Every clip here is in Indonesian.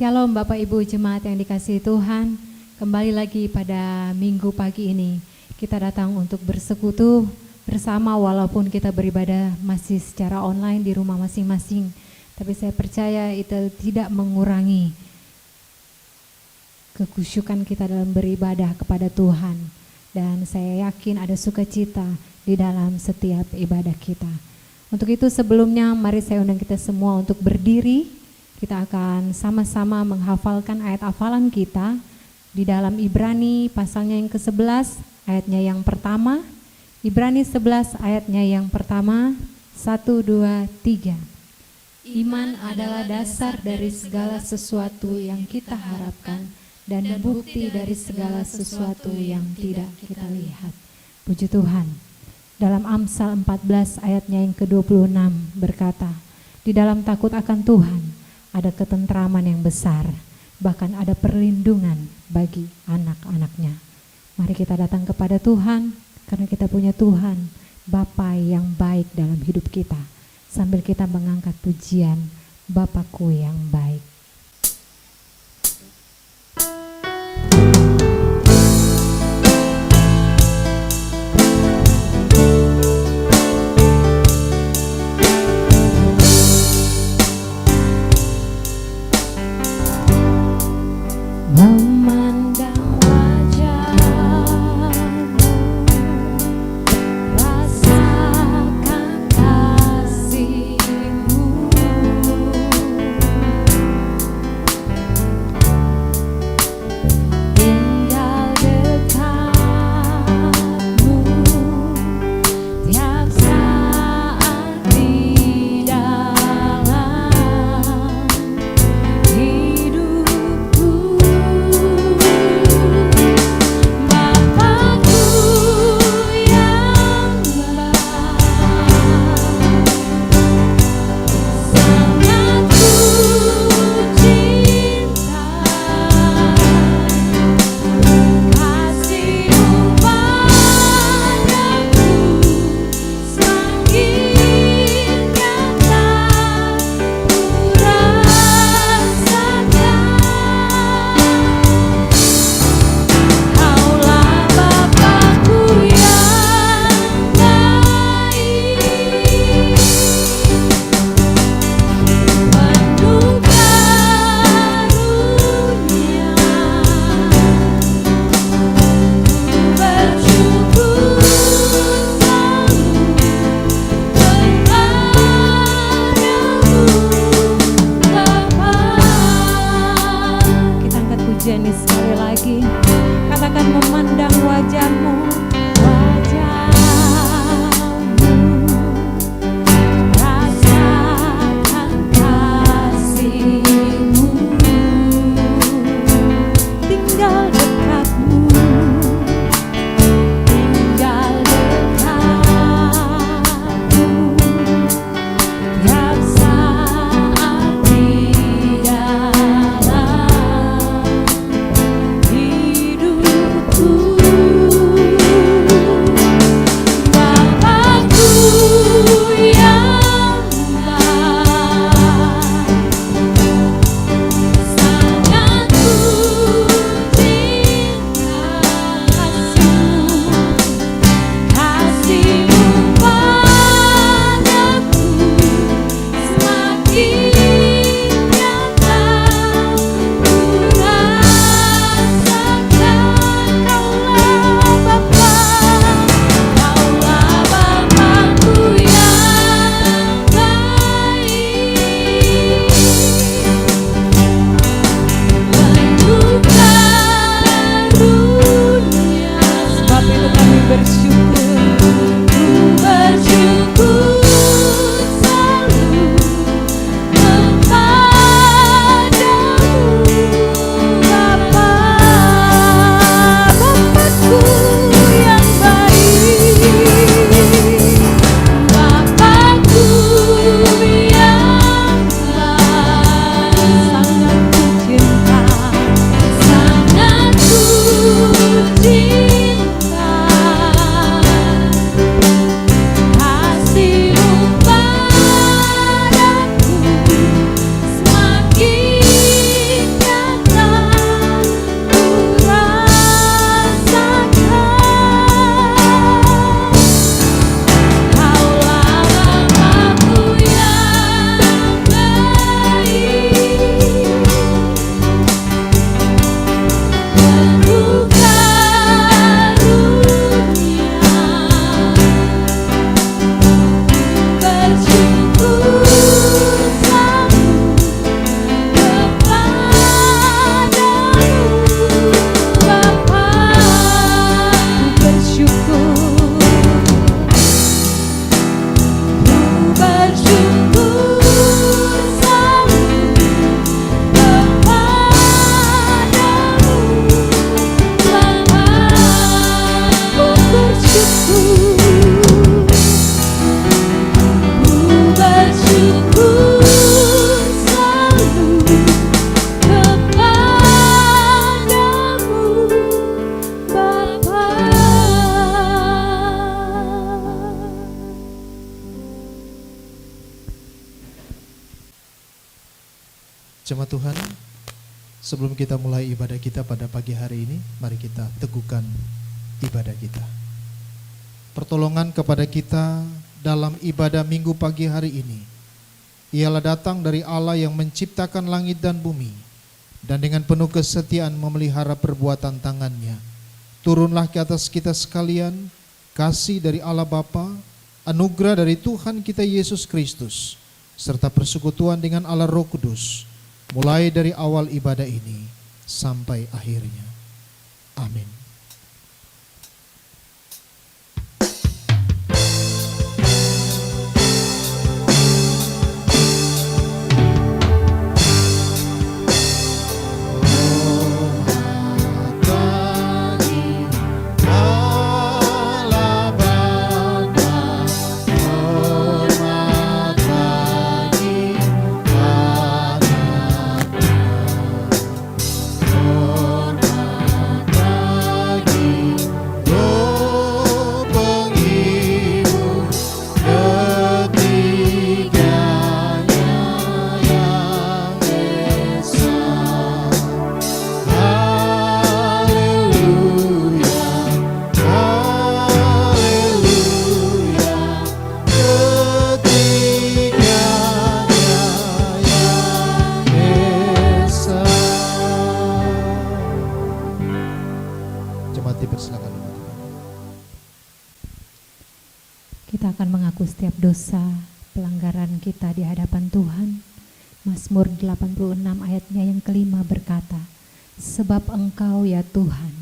Shalom Bapak Ibu Jemaat yang dikasihi Tuhan. Kembali lagi pada minggu pagi ini kita datang untuk bersekutu bersama walaupun kita beribadah masih secara online di rumah masing-masing. Tapi saya percaya itu tidak mengurangi kekusyukan kita dalam beribadah kepada Tuhan. Dan saya yakin ada sukacita di dalam setiap ibadah kita. Untuk itu sebelumnya mari saya undang kita semua untuk berdiri. Kita akan sama-sama menghafalkan ayat hafalan kita di dalam Ibrani pasalnya yang ke-11 ayatnya yang pertama. Ibrani 11 ayatnya yang pertama. 1, 2, 3. Iman adalah dasar dari segala sesuatu yang kita harapkan dan bukti dari segala sesuatu yang tidak kita lihat. Puji Tuhan. Dalam Amsal 14 ayatnya yang ke-26 berkata, di dalam takut akan Tuhan ada ketentraman yang besar, bahkan ada perlindungan bagi anak-anaknya. Mari kita datang kepada Tuhan, karena kita punya Tuhan, Bapa yang baik dalam hidup kita. Sambil kita mengangkat pujian, Bapakku yang baik. Rasakan kasih-Mu. Jemaat Tuhan, sebelum kita mulai ibadah kita pada pagi hari ini, mari kita teguhkan ibadah kita. Pertolongan kepada kita dalam ibadah minggu pagi hari ini ialah datang dari Allah yang menciptakan langit dan bumi, dan dengan penuh kesetiaan memelihara perbuatan tangannya. Turunlah ke atas kita sekalian kasih dari Allah Bapa, anugerah dari Tuhan kita Yesus Kristus, serta persekutuan dengan Allah Roh Kudus, mulai dari awal ibadah ini sampai akhirnya. Amin. Kita akan mengaku setiap dosa pelanggaran kita di hadapan Tuhan. Mazmur 86 ayatnya yang kelima berkata, sebab Engkau ya Tuhan,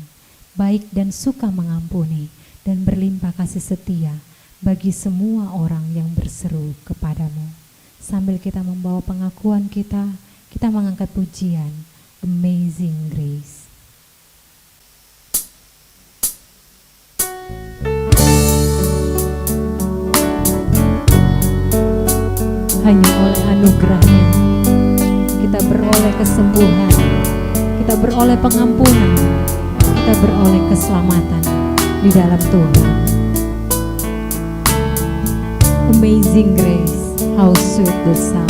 baik dan suka mengampuni dan berlimpah kasih setia bagi semua orang yang berseru kepadamu. Sambil kita membawa pengakuan kita mengangkat pujian Amazing Grace. Hanya oleh anugerahnya kita beroleh kesembuhan, kita beroleh pengampunan, kita beroleh keselamatan di dalam Tuhan. Amazing Grace, how sweet the sound.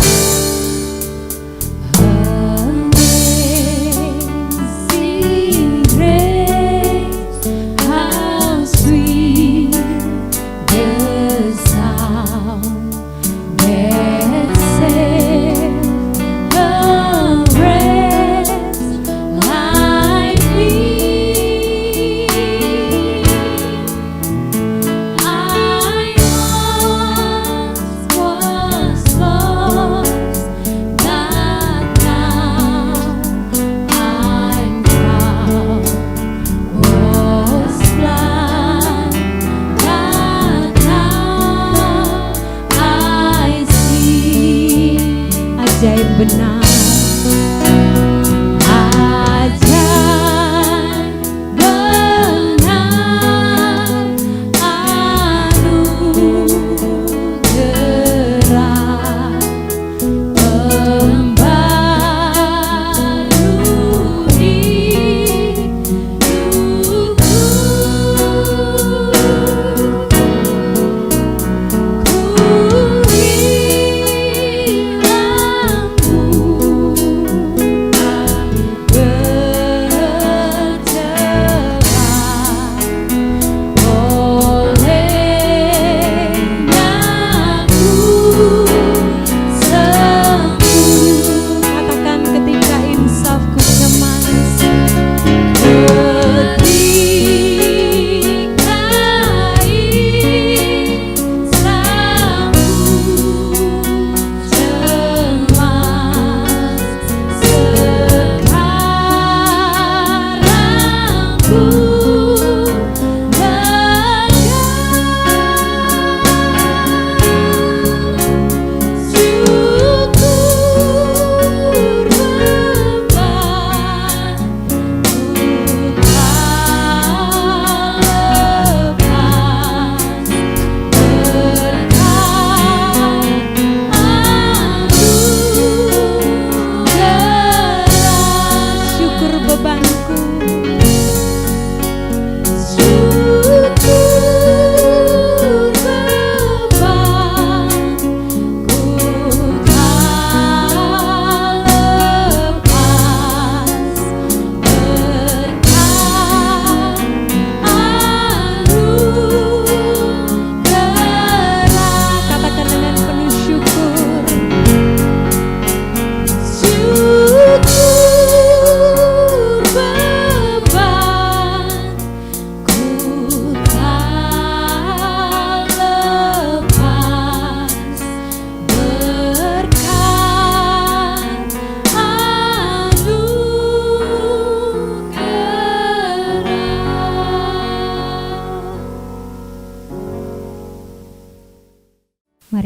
Ajaib benar, ajaib benar, anugerah pembaru hidupku. Ku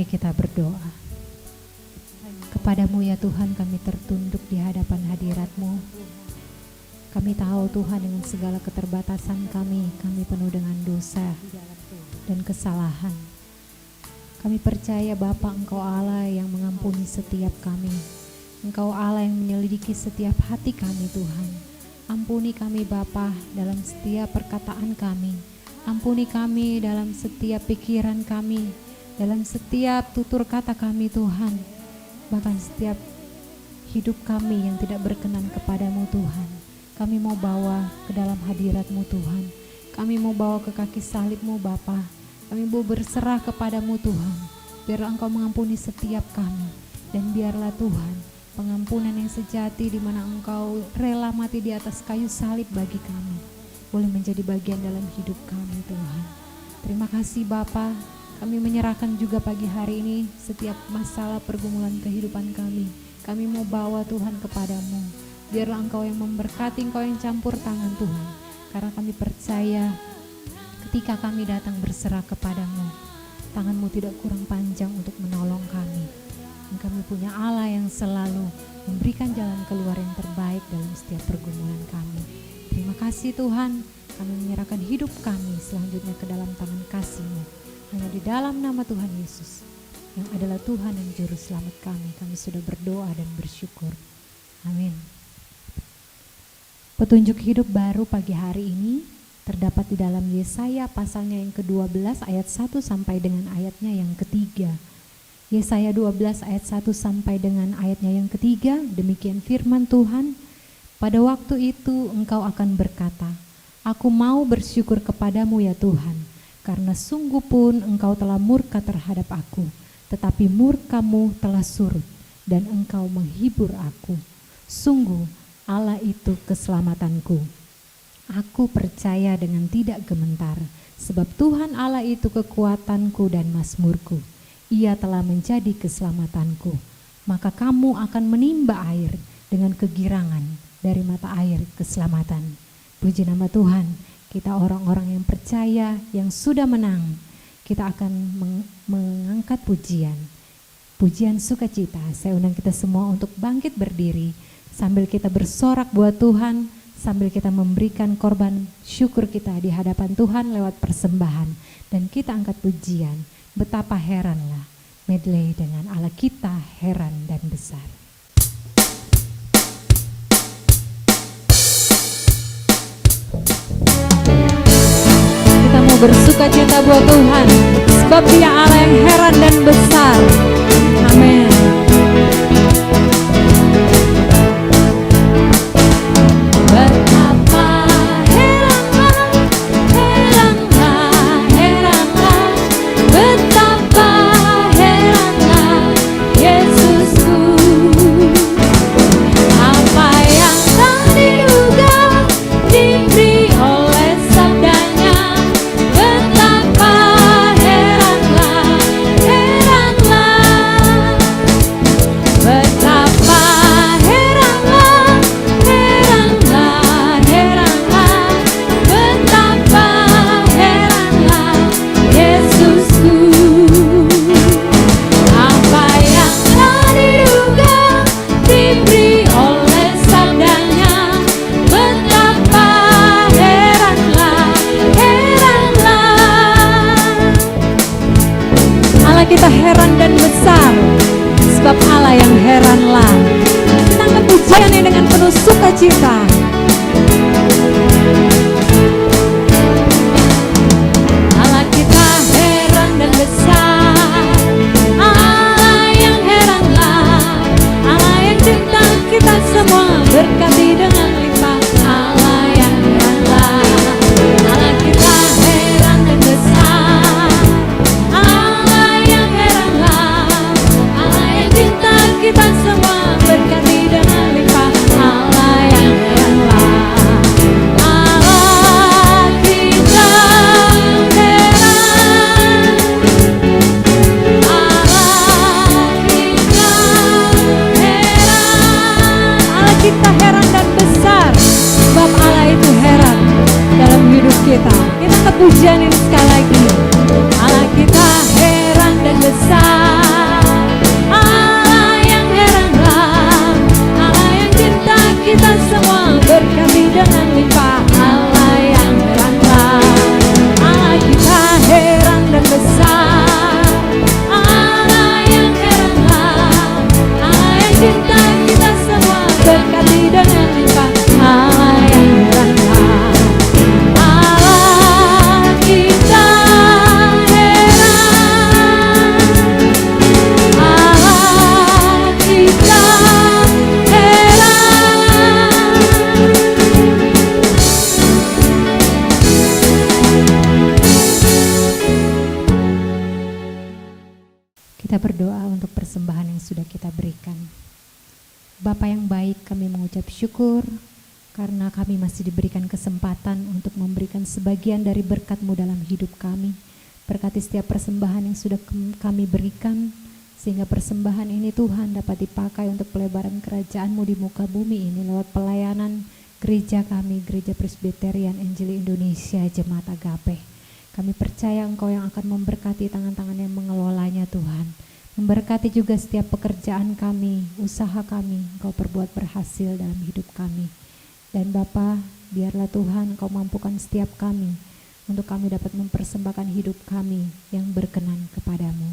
Mari kita berdoa. Kepadamu ya Tuhan kami tertunduk di hadapan hadirat-Mu. Kami tahu Tuhan dengan segala keterbatasan kami penuh dengan dosa dan kesalahan. Kami percaya Bapa, Engkau Allah yang mengampuni setiap kami. Engkau Allah yang menyelidiki setiap hati kami Tuhan. Ampuni kami Bapa dalam setiap perkataan kami. Ampuni kami dalam setiap pikiran kami, dalam setiap tutur kata kami Tuhan. Bahkan setiap hidup kami yang tidak berkenan kepadamu Tuhan. Kami mau bawa ke dalam hadirat-Mu Tuhan. Kami mau bawa ke kaki salib-Mu Bapa. Kami mau berserah kepadamu Tuhan. Biarlah Engkau mengampuni setiap kami. Dan biarlah Tuhan pengampunan yang sejati di mana Engkau rela mati di atas kayu salib bagi kami boleh menjadi bagian dalam hidup kami Tuhan. Terima kasih Bapa. Kami menyerahkan juga pagi hari ini setiap masalah pergumulan kehidupan kami. Kami mau bawa Tuhan kepadamu. Biarlah Engkau yang memberkati, Engkau yang campur tangan Tuhan. Karena kami percaya ketika kami datang berserah kepadamu, tangan-Mu tidak kurang panjang untuk menolong kami. Dan kami punya Allah yang selalu memberikan jalan keluar yang terbaik dalam setiap pergumulan kami. Terima kasih Tuhan, kami menyerahkan hidup kami selanjutnya ke dalam tangan kasih-Mu. Hanya di dalam nama Tuhan Yesus, yang adalah Tuhan dan Juru Selamat kami sudah berdoa dan bersyukur. Amin. Petunjuk hidup baru pagi hari ini terdapat di dalam Yesaya pasalnya yang ke-12 ayat 1 sampai dengan ayatnya yang ketiga. Yesaya 12 ayat 1 sampai dengan ayatnya yang ketiga, demikian firman Tuhan. Pada waktu itu engkau akan berkata, aku mau bersyukur kepadamu ya Tuhan, karena sungguh pun engkau telah murka terhadap aku, tetapi murkamu telah surut, dan engkau menghibur aku. Sungguh Allah itu keselamatanku. Aku percaya dengan tidak gementar, sebab Tuhan Allah itu kekuatanku dan mazmurku. Ia telah menjadi keselamatanku. Maka kamu akan menimba air dengan kegirangan dari mata air keselamatan. Puji nama Tuhan, kita orang-orang yang percaya, yang sudah menang, kita akan mengangkat pujian. Pujian sukacita. Saya undang kita semua untuk bangkit berdiri sambil kita bersorak buat Tuhan, sambil kita memberikan korban syukur kita di hadapan Tuhan lewat persembahan. Dan kita angkat pujian. Betapa heranlah medley dengan Allah kita heran dan besar. Kita mau bersuka cita buat Tuhan, sebab Dia Allah yang heran dan besar. Amin. Kita heran dan besar, sebab Allah yang heranlah. Kita angkat pujiannya dengan penuh sukacita. Allah kita heran dan besar, Allah yang heranlah, Allah yang cinta kita semua berkati dengan limpah. Allah yang heranlah, Allah kita heran dan besar, kita semua berkati dengan limpah. Allah yang heranlah, Allah kita heran. persembahan yang sudah kita berikan. Bapa yang baik, kami mengucap syukur karena kami masih diberikan kesempatan untuk memberikan sebagian dari berkat-Mu dalam hidup kami. Berkati setiap persembahan yang sudah kami berikan, sehingga persembahan ini Tuhan dapat dipakai untuk pelebaran kerajaan-Mu di muka bumi ini lewat pelayanan gereja kami, Gereja Presbyterian Injili Indonesia Jemaat Agape. Kami percaya Engkau yang akan memberkati tangan-tangan yang mengelolanya Tuhan. Memberkati juga setiap pekerjaan kami, usaha kami, Engkau perbuat berhasil dalam hidup kami. Dan Bapa, biarlah Tuhan Engkau mampukan setiap kami untuk kami dapat mempersembahkan hidup kami yang berkenan kepadamu.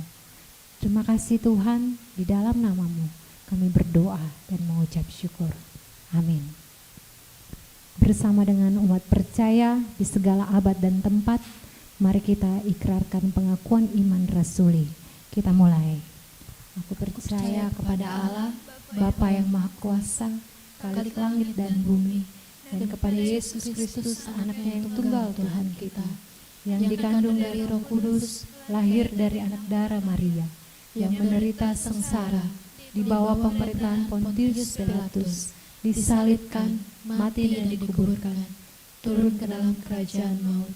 Terima kasih Tuhan, di dalam nama-Mu kami berdoa dan mengucap syukur. Amin. Bersama dengan umat percaya di segala abad dan tempat, mari kita ikrarkan pengakuan iman rasuli. Kita mulai. Aku percaya kepada Allah, Bapa yang Maha Kuasa, Khalik langit dan bumi, dan kepada Yesus Kristus, anaknya yang tunggal Tuhan kita, yang dikandung dari Roh Kudus, lahir dari anak darah Maria, yang menderita sengsara, di bawah pemerintahan Pontius Pilatus, disalibkan, mati dan dikuburkan, turun ke dalam kerajaan maut.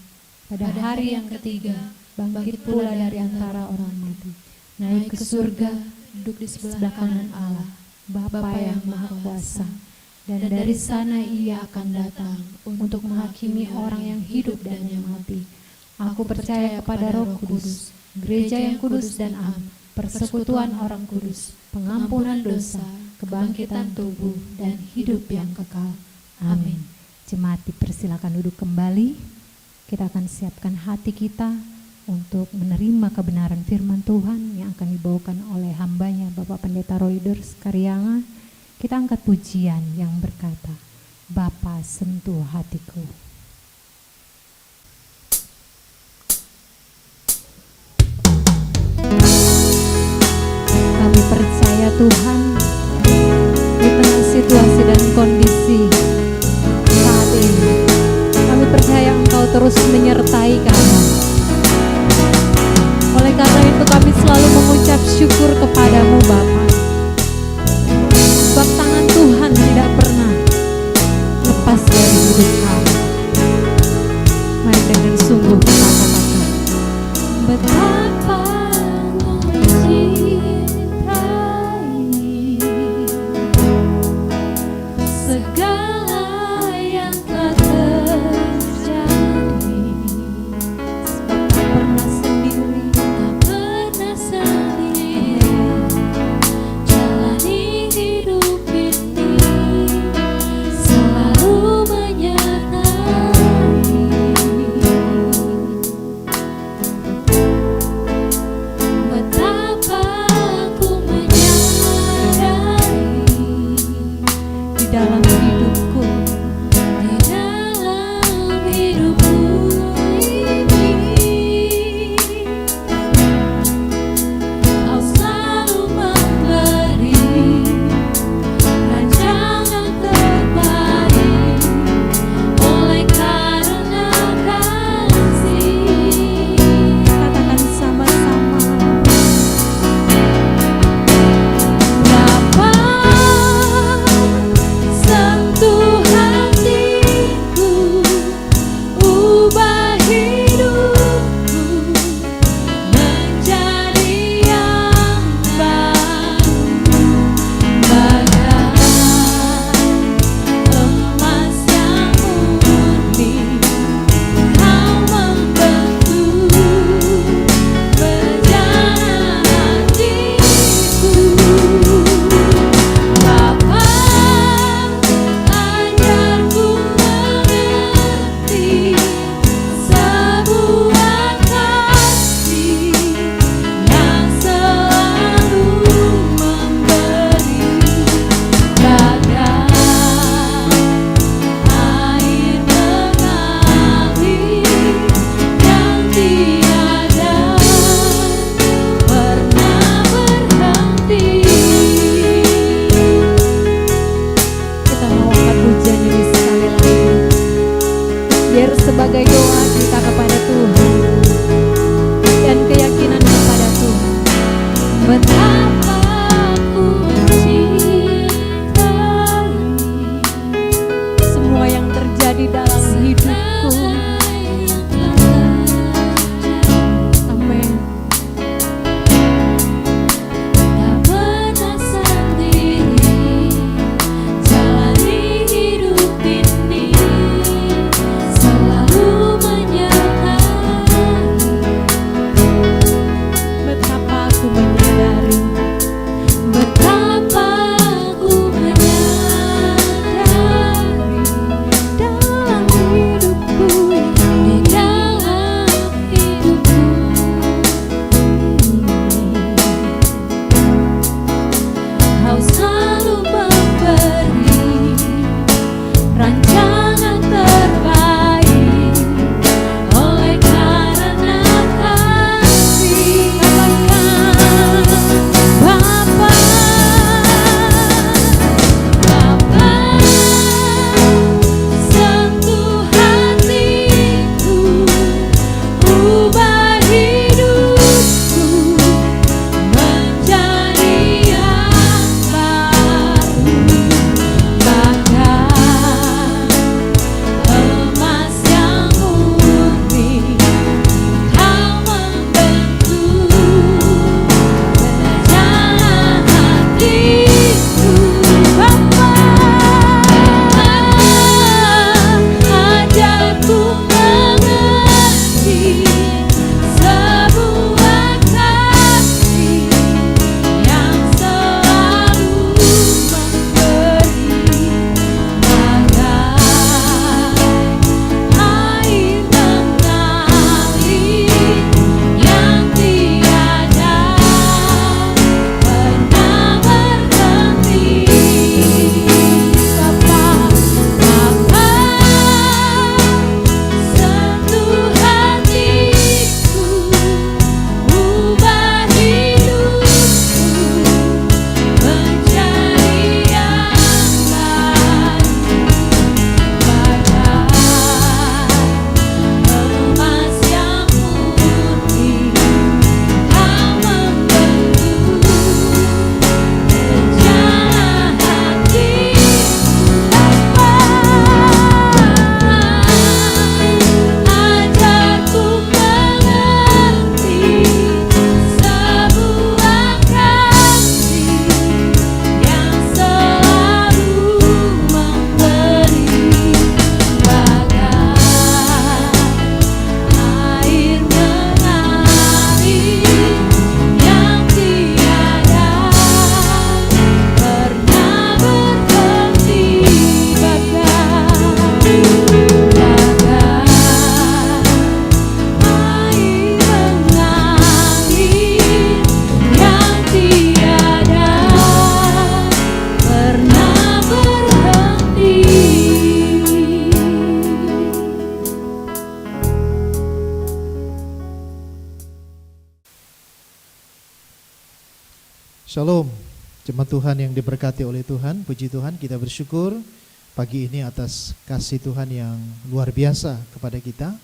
Pada hari yang ketiga, bangkit pula dari antara orang mati, naik ke surga, duduk di sebelah kanan Allah, Bapa yang Maha Kuasa. Dan dari sana Ia akan datang untuk menghakimi orang yang hidup dan yang mati. Aku percaya kepada Roh Kudus, gereja yang kudus dan am, persekutuan orang kudus, pengampunan dosa, kebangkitan tubuh, dan hidup yang kekal. Amin. Jemaat dipersilakan duduk kembali. Kita akan siapkan hati kita untuk menerima kebenaran firman Tuhan yang akan dibawakan oleh hambanya Bapak Pendeta Royders Karyanga. Kita angkat pujian yang berkata, Bapa sentuh hatiku. Kami percaya Tuhan, di tengah situasi dan kondisi saat ini, kami percaya Engkau terus menyertai kami. Oleh karena itu kami selalu mengucap syukur kepadamu Bapa. Sebab tangan Tuhan tidak pernah lepas dari hidup kami. Mari dengan sungguh kita katakan, betapa mencintai segala yang telah terjadi. Sebab tak pernah sendiri, tak pernah sendiri. Shalom, jemaat Tuhan yang diberkati oleh Tuhan. Puji Tuhan, kita bersyukur pagi ini atas kasih Tuhan yang luar biasa kepada kita.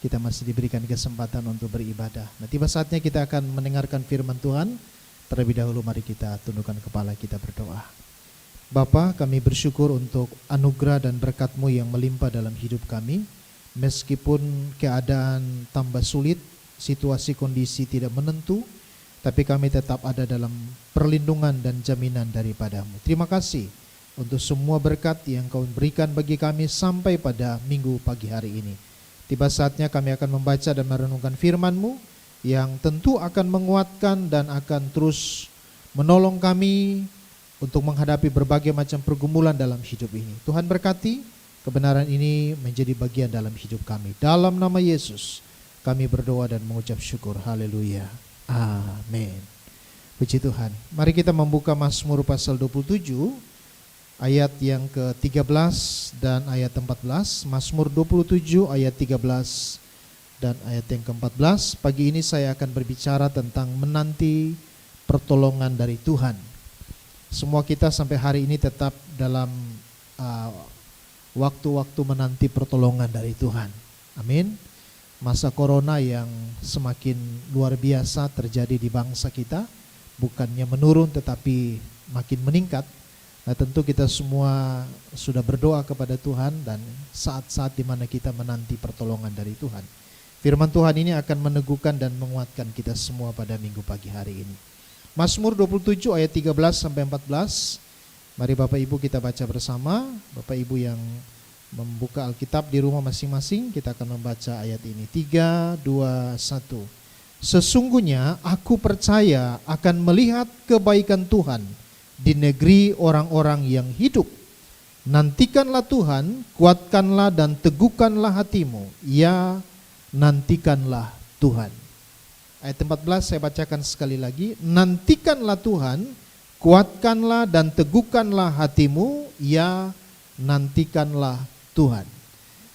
Kita masih diberikan kesempatan untuk beribadah. Nah, tiba saatnya kita akan mendengarkan firman Tuhan. Terlebih dahulu mari kita tundukkan kepala, kita berdoa. Bapa, kami bersyukur untuk anugerah dan berkat-Mu yang melimpah dalam hidup kami. Meskipun keadaan tambah sulit, situasi kondisi tidak menentu, tapi kami tetap ada dalam perlindungan dan jaminan daripada-Mu. Terima kasih untuk semua berkat yang Kau berikan bagi kami sampai pada minggu pagi hari ini. Tiba saatnya kami akan membaca dan merenungkan firman-Mu yang tentu akan menguatkan dan akan terus menolong kami untuk menghadapi berbagai macam pergumulan dalam hidup ini. Tuhan berkati kebenaran ini menjadi bagian dalam hidup kami. Dalam nama Yesus kami berdoa dan mengucap syukur. Haleluya. Amin. Puji Tuhan. Mari kita membuka Mazmur pasal 27 ayat yang ke-13 dan ayat 14. Mazmur 27 ayat 13 dan ayat yang ke-14. Pagi ini saya akan berbicara tentang menanti pertolongan dari Tuhan. Semua kita sampai hari ini tetap dalam waktu-waktu menanti pertolongan dari Tuhan. Amin. Masa corona yang semakin luar biasa terjadi di bangsa kita, bukannya menurun tetapi makin meningkat. Nah, tentu kita semua sudah berdoa kepada Tuhan dan saat-saat di mana kita menanti pertolongan dari Tuhan. Firman Tuhan ini akan meneguhkan dan menguatkan kita semua pada minggu pagi hari ini. Mazmur 27 ayat 13 sampai 14. Mari Bapak Ibu kita baca bersama. Bapak Ibu yang membuka Alkitab di rumah masing-masing, kita akan membaca ayat ini. 3, 2, 1. Sesungguhnya aku percaya akan melihat kebaikan Tuhan di negeri orang-orang yang hidup. Nantikanlah Tuhan, kuatkanlah dan teguhkanlah hatimu. Ya, nantikanlah Tuhan. Ayat 14 saya bacakan sekali lagi. Nantikanlah Tuhan, kuatkanlah dan teguhkanlah hatimu. Ya, nantikanlah Tuhan.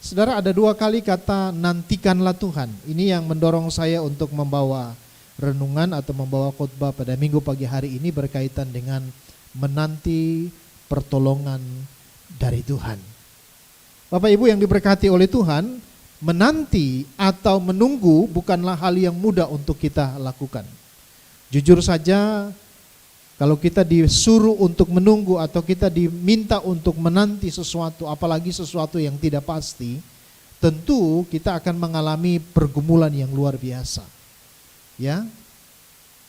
Saudara, ada dua kali kata nantikanlah Tuhan. Ini yang mendorong saya untuk membawa renungan atau membawa khotbah pada minggu pagi hari ini berkaitan dengan menanti pertolongan dari Tuhan. Bapak Ibu yang diberkati oleh Tuhan, menanti atau menunggu bukanlah hal yang mudah untuk kita lakukan. Jujur saja, kalau kita disuruh untuk menunggu atau kita diminta untuk menanti sesuatu, apalagi sesuatu yang tidak pasti, tentu kita akan mengalami pergumulan yang luar biasa. Ya,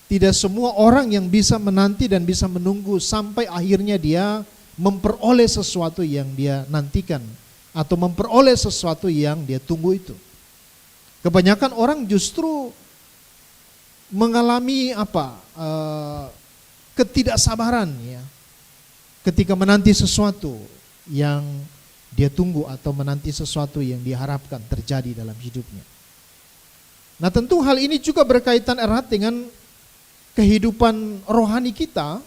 tidak semua orang yang bisa menanti dan bisa menunggu sampai akhirnya dia memperoleh sesuatu yang dia nantikan atau memperoleh sesuatu yang dia tunggu itu. Kebanyakan orang justru mengalami ketidaksabaran ya, ketika menanti sesuatu yang dia tunggu atau menanti sesuatu yang diharapkan terjadi dalam hidupnya. Nah, tentu hal ini juga berkaitan erat dengan kehidupan rohani kita.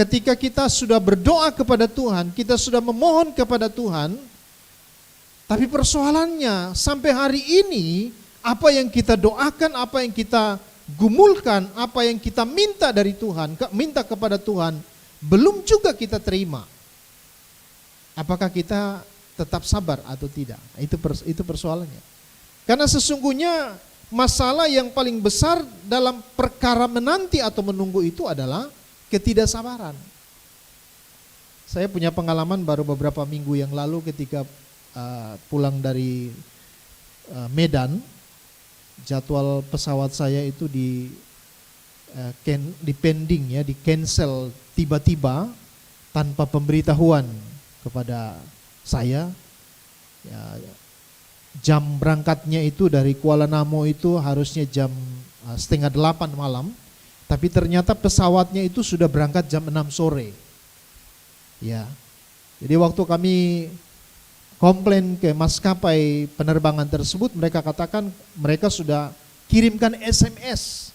Ketika kita sudah berdoa kepada Tuhan, kita sudah memohon kepada Tuhan, tapi persoalannya sampai hari ini apa yang kita doakan, apa yang kita gumulkan, apa yang kita minta dari Tuhan, minta kepada Tuhan, belum juga kita terima. Apakah kita tetap sabar atau tidak? Itu persoalannya. Karena sesungguhnya masalah yang paling besar dalam perkara menanti atau menunggu itu adalah ketidaksabaran. Saya punya pengalaman baru beberapa minggu yang lalu ketika pulang dari Medan. Jadwal pesawat saya itu di pending ya, di cancel tiba-tiba tanpa pemberitahuan kepada saya. Ya, jam berangkatnya itu dari Kuala Namu itu harusnya jam 7:30 malam, tapi ternyata pesawatnya itu sudah berangkat jam 6 sore. Ya, jadi waktu kami komplain ke maskapai penerbangan tersebut, mereka katakan mereka sudah kirimkan SMS.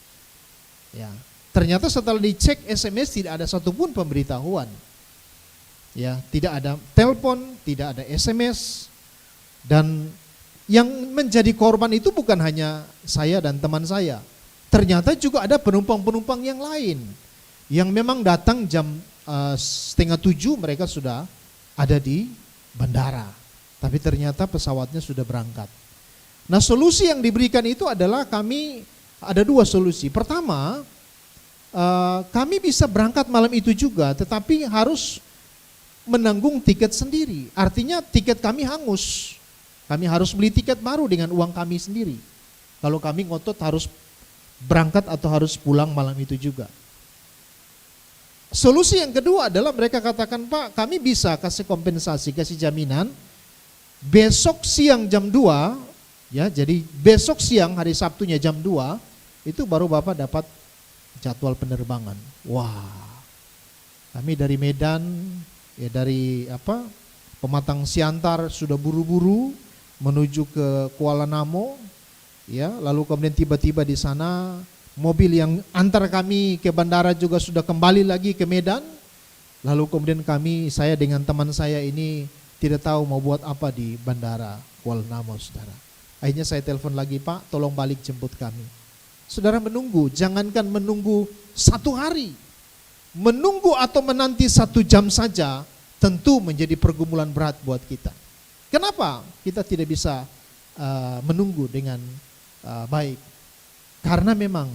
Ya, ternyata setelah dicek SMS tidak ada satupun pemberitahuan. Ya, tidak ada telepon, tidak ada SMS. Dan yang menjadi korban itu bukan hanya saya dan teman saya. Ternyata juga ada penumpang-penumpang yang lain. yang memang datang jam 6:30 mereka sudah ada di bandara. Tapi ternyata pesawatnya sudah berangkat. Nah, solusi yang diberikan itu adalah kami ada dua solusi. Pertama, kami bisa berangkat malam itu juga, tetapi harus menanggung tiket sendiri. Artinya tiket kami hangus. Kami harus beli tiket baru dengan uang kami sendiri. Kalau kami ngotot harus berangkat atau harus pulang malam itu juga. Solusi yang kedua adalah mereka katakan, Pak, kami bisa kasih kompensasi, kasih jaminan. Besok siang jam 2, ya, jadi besok siang hari Sabtunya jam 2, itu baru Bapak dapat jadwal penerbangan. Wah, kami dari Medan, ya dari Pematang Siantar sudah buru-buru menuju ke Kuala Namo, ya, lalu kemudian tiba-tiba di sana mobil yang antar kami ke bandara juga sudah kembali lagi ke Medan. Lalu kemudian saya dengan teman saya ini tidak tahu mau buat apa di bandara Kuala Namo, saudara. Akhirnya saya telepon lagi, Pak, tolong balik jemput kami. Saudara menunggu, jangankan menunggu 1 hari, menunggu atau menanti 1 jam saja tentu menjadi pergumulan berat buat kita. Kenapa kita tidak bisa menunggu dengan baik? Karena memang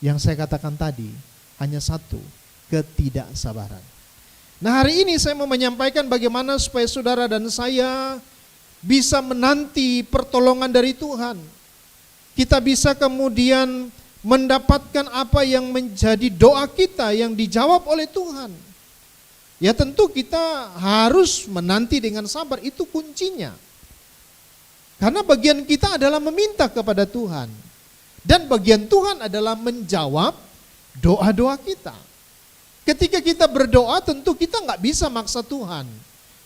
yang saya katakan tadi hanya satu, ketidaksabaran. Nah, hari ini saya mau menyampaikan bagaimana supaya saudara dan saya bisa menanti pertolongan dari Tuhan. Kita bisa kemudian mendapatkan apa yang menjadi doa kita yang dijawab oleh Tuhan. Ya tentu kita harus menanti dengan sabar, itu kuncinya. Karena bagian kita adalah meminta kepada Tuhan. Dan bagian Tuhan adalah menjawab doa-doa kita. Ketika kita berdoa tentu kita nggak bisa maksa Tuhan.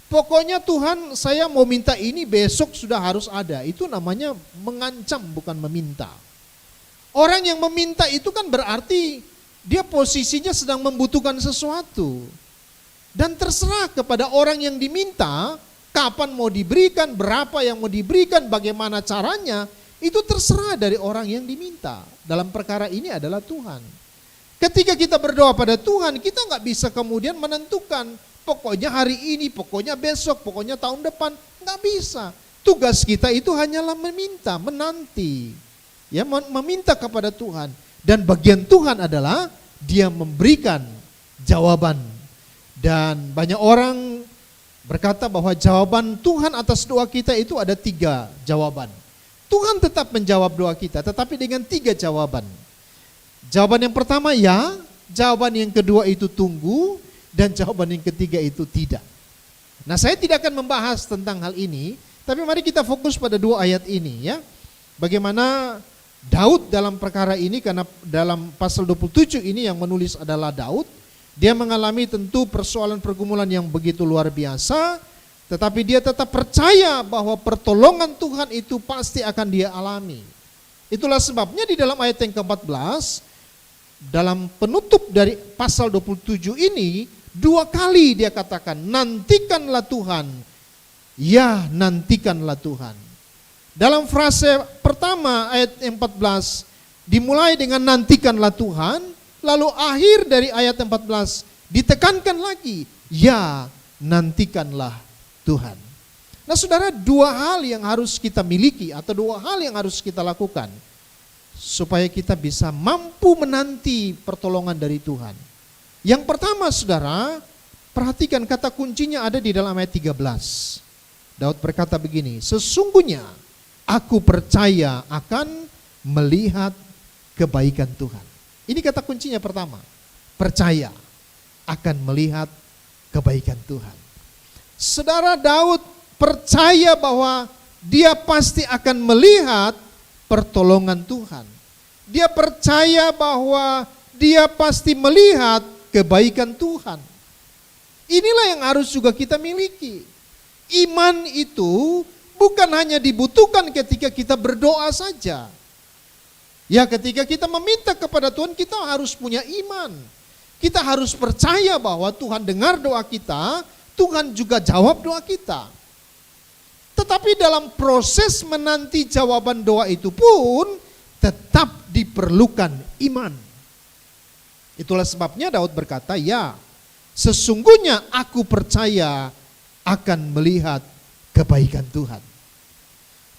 Pokoknya Tuhan, saya mau minta ini besok sudah harus ada. Itu namanya mengancam, bukan meminta. Orang yang meminta itu kan berarti dia posisinya sedang membutuhkan sesuatu. Dan terserah kepada orang yang diminta, kapan mau diberikan, berapa yang mau diberikan, bagaimana caranya, itu terserah dari orang yang diminta. Dalam perkara ini adalah Tuhan. Ketika kita berdoa pada Tuhan, kita nggak bisa kemudian menentukan, pokoknya hari ini, pokoknya besok, pokoknya tahun depan, nggak bisa. Tugas kita itu hanyalah meminta, menanti, ya, meminta kepada Tuhan. Dan bagian Tuhan adalah Dia memberikan jawaban. Dan banyak orang berkata bahwa jawaban Tuhan atas doa kita itu ada 3 jawaban. Tuhan tetap menjawab doa kita, tetapi dengan 3 jawaban. Jawaban yang pertama ya, jawaban yang kedua itu tunggu, dan jawaban yang ketiga itu tidak. Nah, saya tidak akan membahas tentang hal ini, tapi mari kita fokus pada 2 ayat ini, ya. Bagaimana Daud dalam perkara ini, karena dalam pasal 27 ini yang menulis adalah Daud. Dia mengalami tentu persoalan pergumulan yang begitu luar biasa, tetapi dia tetap percaya bahwa pertolongan Tuhan itu pasti akan dia alami. Itulah sebabnya di dalam ayat yang ke-14, dalam penutup dari pasal 27 ini, 2 kali dia katakan, nantikanlah Tuhan, ya nantikanlah Tuhan. Dalam frase pertama ayat 14, dimulai dengan nantikanlah Tuhan, lalu akhir dari ayat 14 ditekankan lagi, ya nantikanlah Tuhan. Nah, saudara, 2 hal yang harus kita miliki atau 2 hal yang harus kita lakukan supaya kita bisa mampu menanti pertolongan dari Tuhan. Yang pertama, saudara, perhatikan kata kuncinya ada di dalam ayat 13. Daud berkata begini, sesungguhnya aku percaya akan melihat kebaikan Tuhan. Ini kata kuncinya pertama, percaya akan melihat kebaikan Tuhan. Saudara, Daud percaya bahwa dia pasti akan melihat pertolongan Tuhan. Dia percaya bahwa dia pasti melihat kebaikan Tuhan. Inilah yang harus juga kita miliki. Iman itu bukan hanya dibutuhkan ketika kita berdoa saja. Ya, ketika kita meminta kepada Tuhan, kita harus punya iman. Kita harus percaya bahwa Tuhan dengar doa kita, Tuhan juga jawab doa kita. Tetapi dalam proses menanti jawaban doa itu pun tetap diperlukan iman. Itulah sebabnya Daud berkata, ya, sesungguhnya aku percaya akan melihat kebaikan Tuhan.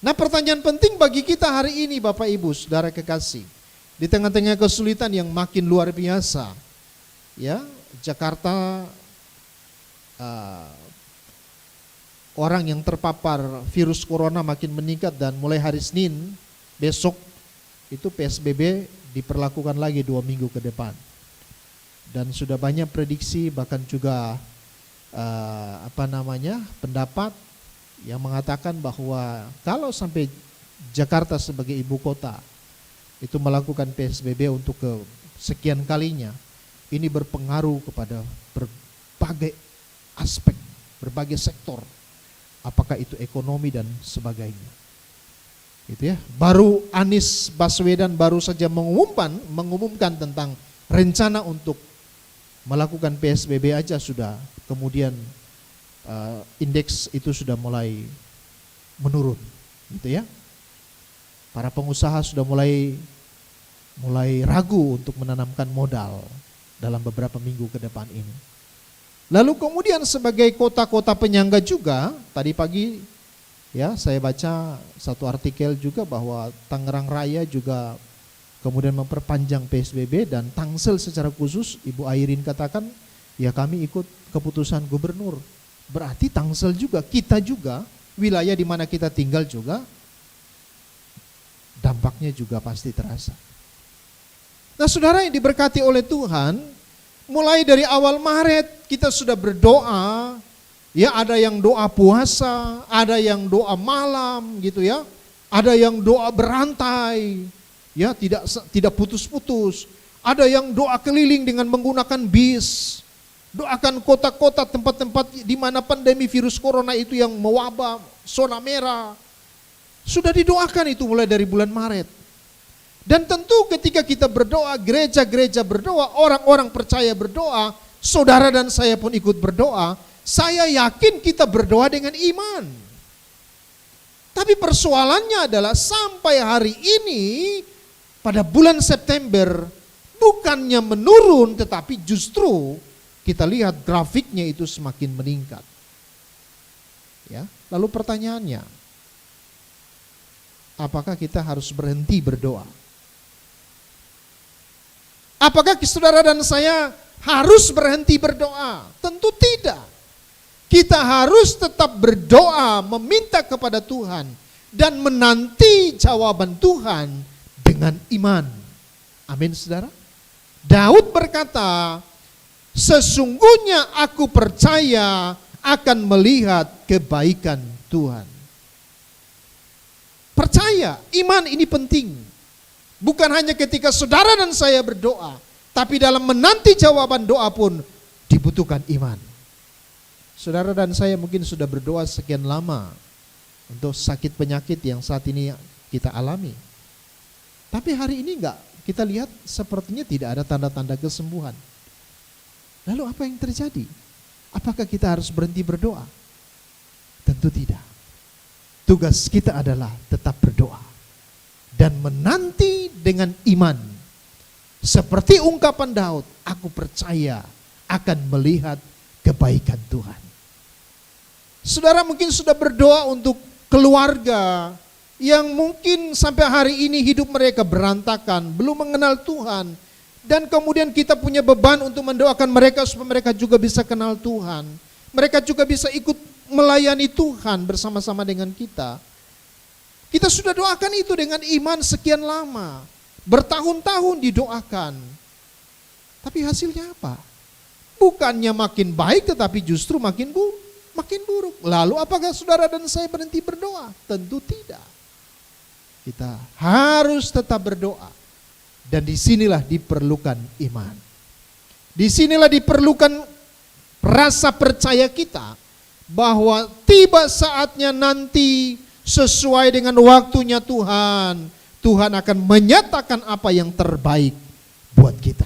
Nah, pertanyaan penting bagi kita hari ini Bapak Ibu, Saudara kekasih, di tengah-tengah kesulitan yang makin luar biasa, ya, Jakarta orang yang terpapar virus corona makin meningkat dan mulai hari Senin besok itu PSBB diperlakukan lagi 2 minggu ke depan. Dan sudah banyak prediksi bahkan juga pendapat yang mengatakan bahwa kalau sampai Jakarta sebagai ibu kota itu melakukan PSBB untuk kesekian kalinya, ini berpengaruh kepada berbagai aspek, berbagai sektor, apakah itu ekonomi dan sebagainya. Itu ya. Baru Anies Baswedan baru saja mengumumkan tentang rencana untuk melakukan PSBB aja sudah kemudian indeks itu sudah mulai menurun, gitu ya. Para pengusaha sudah mulai ragu untuk menanamkan modal dalam beberapa minggu ke depan ini. Lalu kemudian sebagai kota-kota penyangga juga, tadi pagi ya saya baca satu artikel juga bahwa Tangerang Raya juga kemudian memperpanjang PSBB, dan Tangsel secara khusus Ibu Airin katakan, ya kami ikut keputusan gubernur. Berarti Tangsel juga, kita juga, wilayah di mana kita tinggal juga, dampaknya juga pasti terasa. Nah saudara yang diberkati oleh Tuhan, mulai dari awal Maret kita sudah berdoa, ya ada yang doa puasa, ada yang doa malam gitu ya, ada yang doa berantai, ya tidak putus-putus, ada yang doa keliling dengan menggunakan bis, doakan kota-kota tempat-tempat di mana pandemi virus corona itu yang mewabah, zona merah. Sudah didoakan itu mulai dari bulan Maret. Dan tentu ketika kita berdoa, gereja-gereja berdoa, orang-orang percaya berdoa, saudara dan saya pun ikut berdoa, saya yakin kita berdoa dengan iman. Tapi persoalannya adalah sampai hari ini, pada bulan September, bukannya menurun tetapi justru kita lihat grafiknya itu semakin meningkat. Ya, lalu pertanyaannya, apakah kita harus berhenti berdoa? Apakah saudara dan saya harus berhenti berdoa? Tentu tidak. Kita harus tetap berdoa, meminta kepada Tuhan, dan menanti jawaban Tuhan dengan iman. Amin saudara. Daud berkata, sesungguhnya aku percaya akan melihat kebaikan Tuhan. Percaya, iman ini penting. Bukan hanya ketika saudara dan saya berdoa, tapi dalam menanti jawaban doa pun dibutuhkan iman. Saudara dan saya mungkin sudah berdoa sekian lama untuk sakit penyakit yang saat ini kita alami. Tapi hari ini enggak, kita lihat sepertinya tidak ada tanda-tanda kesembuhan. Lalu apa yang terjadi? Apakah kita harus berhenti berdoa? Tentu tidak. Tugas kita adalah tetap berdoa dan menanti dengan iman. Seperti ungkapan Daud, aku percaya akan melihat kebaikan Tuhan. Saudara mungkin sudah berdoa untuk keluarga yang mungkin sampai hari ini hidup mereka berantakan, belum mengenal Tuhan. Dan kemudian kita punya beban untuk mendoakan mereka supaya mereka juga bisa kenal Tuhan. Mereka juga bisa ikut melayani Tuhan bersama-sama dengan kita. Kita sudah doakan itu dengan iman sekian lama. Bertahun-tahun didoakan. Tapi hasilnya apa? Bukannya makin baik tetapi justru makin buruk. Lalu apakah saudara dan saya berhenti berdoa? Tentu tidak. Kita harus tetap berdoa. Dan disinilah diperlukan iman. Disinilah diperlukan rasa percaya kita bahwa tiba saatnya nanti sesuai dengan waktunya Tuhan, Tuhan akan menyatakan apa yang terbaik buat kita.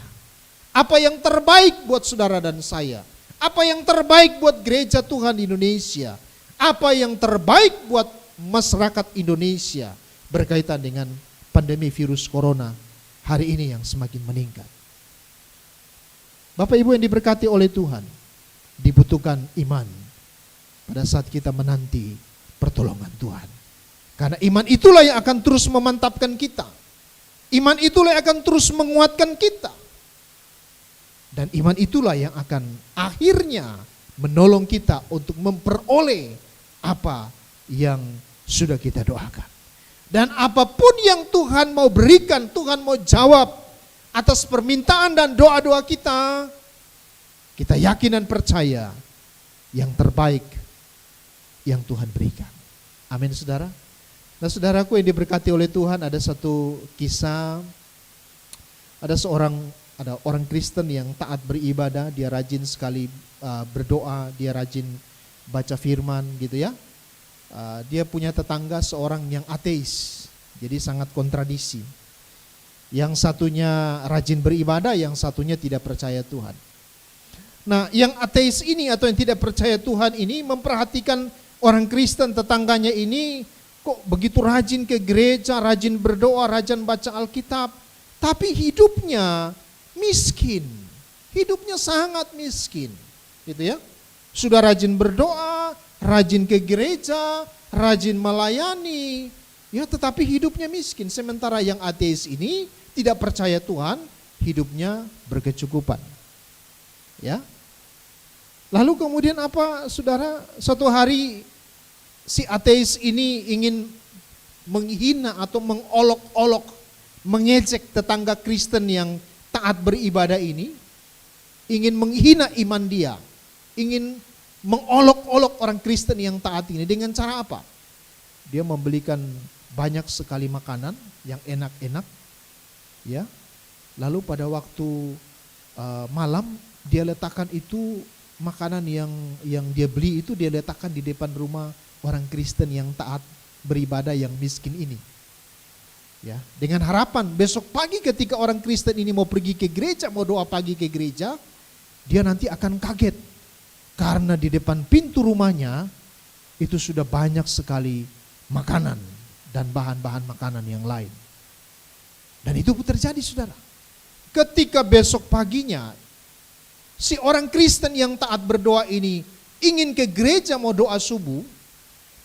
Apa yang terbaik buat saudara dan saya. Apa yang terbaik buat gereja Tuhan di Indonesia. Apa yang terbaik buat masyarakat Indonesia berkaitan dengan pandemi virus corona hari ini yang semakin meningkat. Bapak Ibu yang diberkati oleh Tuhan, dibutuhkan iman pada saat kita menanti pertolongan Tuhan. Karena iman itulah yang akan terus memantapkan kita. Iman itulah yang akan terus menguatkan kita. Dan iman itulah yang akan akhirnya menolong kita untuk memperoleh apa yang sudah kita doakan. Dan apapun yang Tuhan mau berikan, Tuhan mau jawab atas permintaan dan doa-doa kita, kita yakin dan percaya yang terbaik yang Tuhan berikan. Amin, saudara. Nah, saudaraku yang diberkati oleh Tuhan, ada satu kisah, ada orang Kristen yang taat beribadah, dia rajin sekali berdoa, dia rajin baca firman gitu ya. Dia punya tetangga seorang yang ateis, jadi sangat kontradiksi. Yang satunya rajin beribadah, yang satunya tidak percaya Tuhan. Nah, yang ateis ini atau yang tidak percaya Tuhan ini memperhatikan orang Kristen tetangganya ini kok begitu rajin ke gereja, rajin berdoa, rajin baca Alkitab, tapi hidupnya miskin. Hidupnya sangat miskin. Gitu ya. Sudah rajin berdoa, rajin ke gereja, rajin melayani, ya tetapi hidupnya miskin. Sementara yang ateis ini tidak percaya Tuhan, hidupnya berkecukupan. Ya. Lalu kemudian apa, saudara? Suatu hari si ateis ini ingin menghina atau mengolok-olok, mengejek tetangga Kristen yang taat beribadah ini, ingin menghina iman dia, ingin mengolok-olok orang Kristen yang taat ini. Dengan cara apa? Dia membelikan banyak sekali makanan yang enak-enak, ya. Lalu pada waktu malam dia letakkan itu makanan yang dia beli itu, dia letakkan di depan rumah orang Kristen yang taat beribadah yang miskin ini. Ya, dengan harapan besok pagi ketika orang Kristen ini mau pergi ke gereja, mau doa pagi ke gereja, dia nanti akan kaget. Karena di depan pintu rumahnya itu sudah banyak sekali makanan dan bahan-bahan makanan yang lain. Dan itu terjadi, saudara. Ketika besok paginya si orang Kristen yang taat berdoa ini ingin ke gereja mau doa subuh,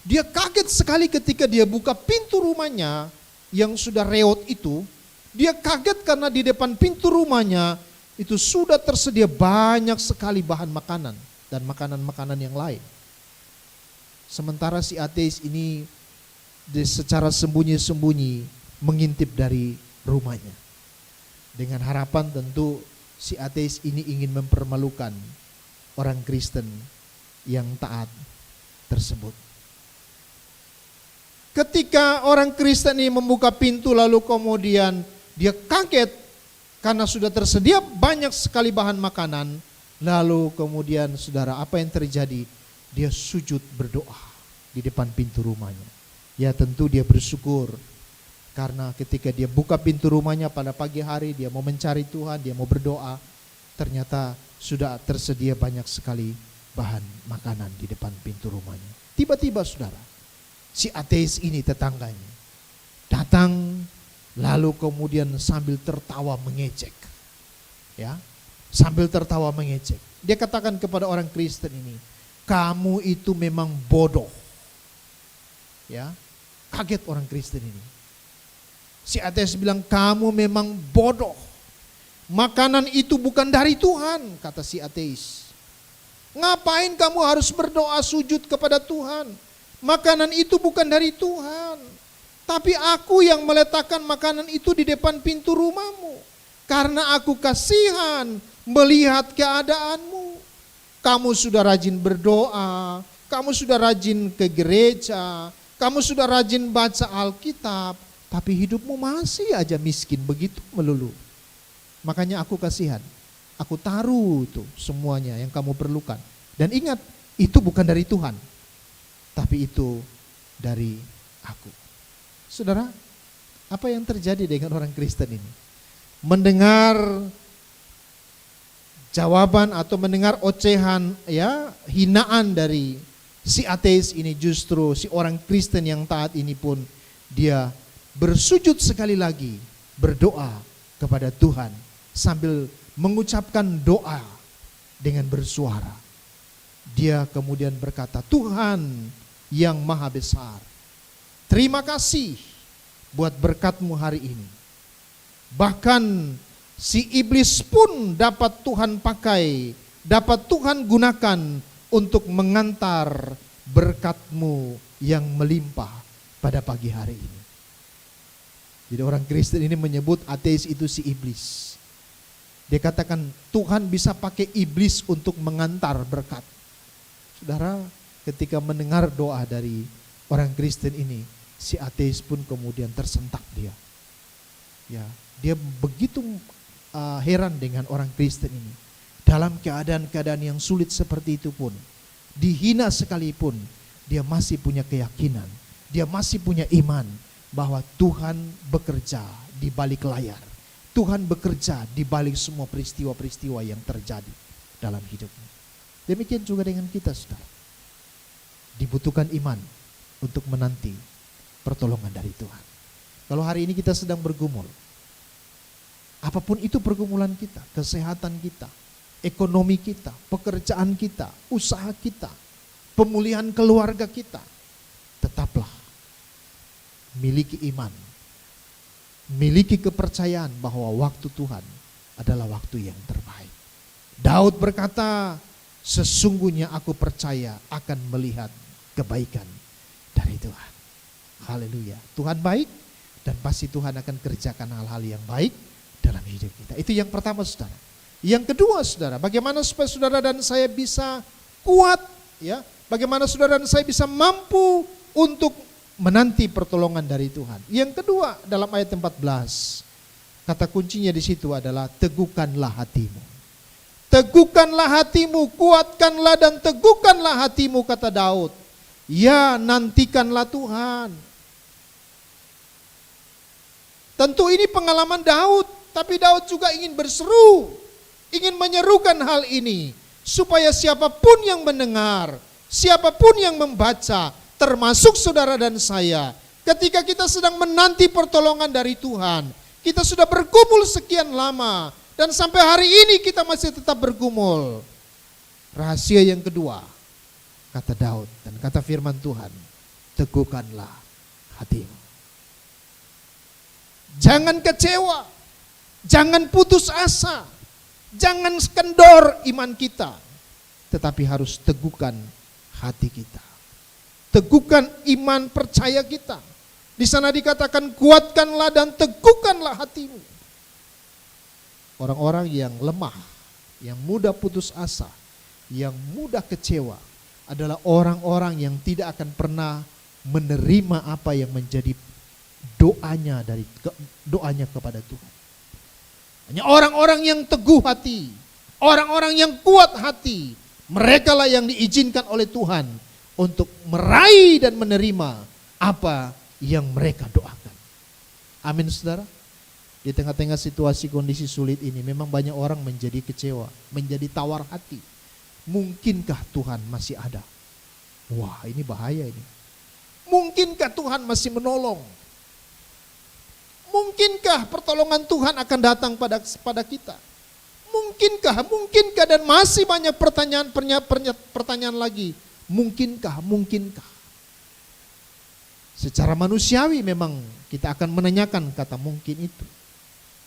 dia kaget sekali ketika dia buka pintu rumahnya yang sudah reot itu. Dia kaget karena di depan pintu rumahnya itu sudah tersedia banyak sekali bahan makanan dan makanan-makanan yang lain. Sementara si ateis ini secara sembunyi-sembunyi mengintip dari rumahnya. Dengan harapan tentu si ateis ini ingin mempermalukan orang Kristen yang taat tersebut. Ketika orang Kristen ini membuka pintu lalu kemudian dia kaget karena sudah tersedia banyak sekali bahan makanan. Lalu kemudian saudara, apa yang terjadi? Dia sujud berdoa di depan pintu rumahnya. Ya tentu dia bersyukur karena ketika dia buka pintu rumahnya pada pagi hari, dia mau mencari Tuhan, dia mau berdoa, ternyata sudah tersedia banyak sekali bahan makanan di depan pintu rumahnya. Tiba-tiba saudara, si ateis ini tetangganya datang lalu kemudian sambil tertawa mengejek. Ya, sambil tertawa mengejek. Dia katakan kepada orang Kristen ini, "Kamu itu memang bodoh." Ya, kaget orang Kristen ini. Si ateis bilang, "Kamu memang bodoh. Makanan itu bukan dari Tuhan," kata si ateis. "Ngapain kamu harus berdoa sujud kepada Tuhan? Makanan itu bukan dari Tuhan. Tapi aku yang meletakkan makanan itu di depan pintu rumahmu. Karena aku kasihan melihat keadaanmu. Kamu sudah rajin berdoa, kamu sudah rajin ke gereja, kamu sudah rajin baca Alkitab, tapi hidupmu masih aja miskin begitu melulu. Makanya aku kasihan. Aku taruh itu semuanya yang kamu perlukan. Dan ingat, itu bukan dari Tuhan, tapi itu dari aku." Saudara, apa yang terjadi dengan orang Kristen ini? Mendengar jawaban atau mendengar ocehan, ya, hinaan dari si ateis ini, justru si orang Kristen yang taat ini pun dia bersujud sekali lagi, berdoa kepada Tuhan sambil mengucapkan doa dengan bersuara. Dia kemudian berkata, Tuhan yang maha besar, terima kasih buat berkat-Mu hari ini. Bahkan si iblis pun dapat Tuhan pakai, dapat Tuhan gunakan untuk mengantar berkat-Mu yang melimpah pada pagi hari ini. Jadi orang Kristen ini menyebut ateis itu si iblis. Dia katakan Tuhan bisa pakai iblis untuk mengantar berkat. Saudara, ketika mendengar doa dari orang Kristen ini, si ateis pun kemudian tersentak dia. Ya, dia begitu heran dengan orang Kristen ini. Dalam keadaan-keadaan yang sulit seperti itu pun, dihina sekalipun, dia masih punya keyakinan, dia masih punya iman bahwa Tuhan bekerja di balik layar. Tuhan bekerja di balik semua peristiwa-peristiwa yang terjadi dalam hidupnya. Demikian juga dengan kita, saudara. Dibutuhkan iman untuk menanti pertolongan dari Tuhan. Kalau hari ini kita sedang bergumul, apapun itu pergumulan kita, kesehatan kita, ekonomi kita, pekerjaan kita, usaha kita, pemulihan keluarga kita, tetaplah miliki iman, miliki kepercayaan bahwa waktu Tuhan adalah waktu yang terbaik. Daud berkata, sesungguhnya aku percaya akan melihat kebaikan dari Tuhan. Haleluya. Tuhan baik dan pasti Tuhan akan kerjakan hal-hal yang baik dalam hidup kita. Itu yang pertama, saudara. Yang kedua, saudara, bagaimana supaya saudara dan saya bisa kuat, ya? Bagaimana saudara dan saya bisa mampu untuk menanti pertolongan dari Tuhan. Yang kedua, dalam ayat 14, kata kuncinya di situ adalah teguhkanlah hatimu. Teguhkanlah hatimu, kuatkanlah dan teguhkanlah hatimu, kata Daud. Ya, nantikanlah Tuhan. Tentu ini pengalaman Daud, tapi Daud juga ingin berseru, ingin menyerukan hal ini, supaya siapapun yang mendengar, siapapun yang membaca, termasuk saudara dan saya, ketika kita sedang menanti pertolongan dari Tuhan, kita sudah bergumul sekian lama, dan sampai hari ini kita masih tetap bergumul. Rahasia yang kedua, kata Daud dan kata firman Tuhan, teguhkanlah hatimu. Jangan kecewa, jangan putus asa, jangan kendor iman kita, tetapi harus teguhkan hati kita. Teguhkan iman percaya kita. Di sana dikatakan kuatkanlah dan teguhkanlah hatimu. Orang-orang yang lemah, yang mudah putus asa, yang mudah kecewa adalah orang-orang yang tidak akan pernah menerima apa yang menjadi doanya kepada Tuhan. Hanya orang-orang yang teguh hati, orang-orang yang kuat hati, merekalah yang diizinkan oleh Tuhan untuk meraih dan menerima apa yang mereka doakan. Amin, saudara. Di tengah-tengah situasi kondisi sulit ini memang banyak orang menjadi kecewa, menjadi tawar hati. Mungkinkah Tuhan masih ada? Wah, ini bahaya ini. Mungkinkah Tuhan masih menolong? Mungkinkah pertolongan Tuhan akan datang pada kita? Mungkinkah dan masih banyak pertanyaan lagi. Mungkinkah? Secara manusiawi memang kita akan menanyakan kata mungkin itu.